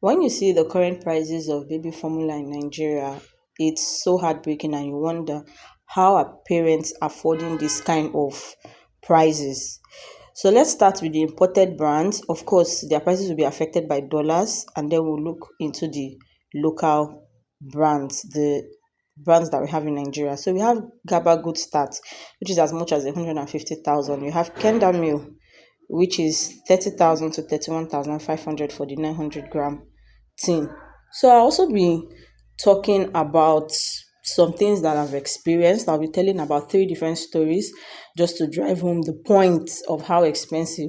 When you see the current prices of baby formula in Nigeria, it's so heartbreaking and you wonder how are parents affording this kind of prices. So let's start with the imported brands. Of course, their prices will be affected by dollars, and then we'll look into the local brands, the brands that we have in Nigeria. So we have Gaba Good Start, which is as much as 150,000. You have Kenda Meal, which is 30,000 to 31,500 for the 900-gram tin. So I'll also be talking about some things that I've experienced. I'll be telling about 3 different stories just to drive home the point of how expensive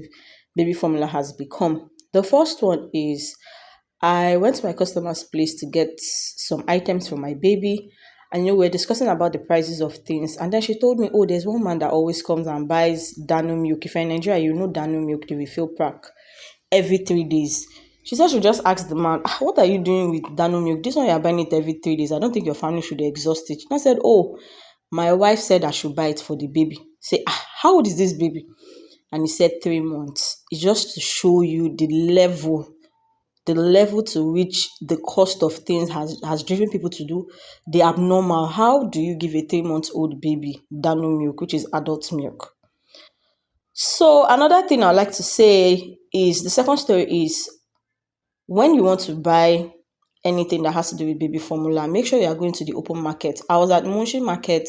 baby formula has become. The first one is I went to my customer's place to get some items for my baby. And we're discussing about the prices of things. And then she told me, oh, there's one man that always comes and buys Dano milk. If you're in Nigeria, you know Dano milk, the refill pack, every 3 days. She said she just asked the man, what are you doing with Dano milk? This one you're buying it every 3 days. I don't think your family should exhaust it. I said, oh, my wife said I should buy it for the baby. Say, how old is this baby? And he said 3 months. It's just to show you the level to which the cost of things has driven people to do the abnormal. How do you give a 3-month-old baby Dano milk, which is adult milk? So another thing I'd like to say is the second story is when you want to buy anything that has to do with baby formula, make sure you are going to the open market. I was at Munshi Market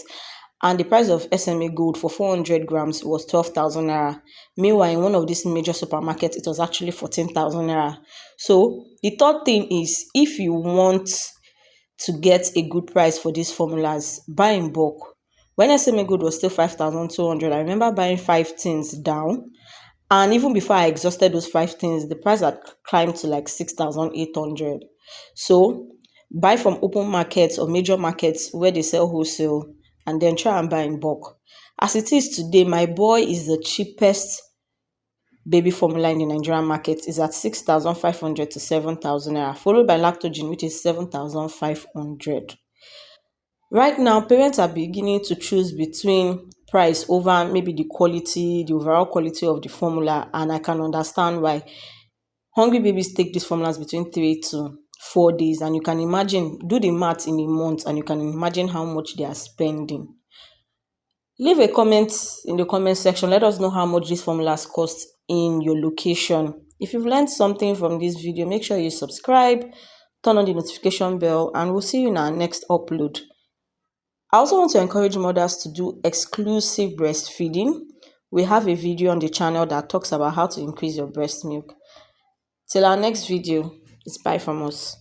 and the price of SMA Gold for 400 grams was 12,000 naira. Meanwhile, in one of these major supermarkets, it was actually 14,000 naira. So the third thing is if you want to get a good price for these formulas, buy in bulk. When SMA Gold was still 5,200, I remember buying 5 tins down. And even before I exhausted those 5 tins, the price had climbed to like 6,800. So buy from open markets or major markets where they sell wholesale and then try and buy in bulk. As it is today, my boy is the cheapest baby formula in the Nigerian market is at 6,500 to 7,000 naira, followed by Lactogen, which is 7,500. Right now, parents are beginning to choose between price over maybe the quality, the overall quality of the formula, and I can understand why. Hungry babies take these formulas between 3 to 4 days, and you can imagine, do the math in a month, and you can imagine how much they are spending. Leave a comment in the comment section. Let us know how much these formulas cost in your location. If you've learned something from this video, make sure you subscribe, turn on the notification bell, and we'll see you in our next upload. I also want to encourage mothers to do exclusive breastfeeding. We have a video on the channel that talks about how to increase your breast milk. Till our next video, it's bye from us.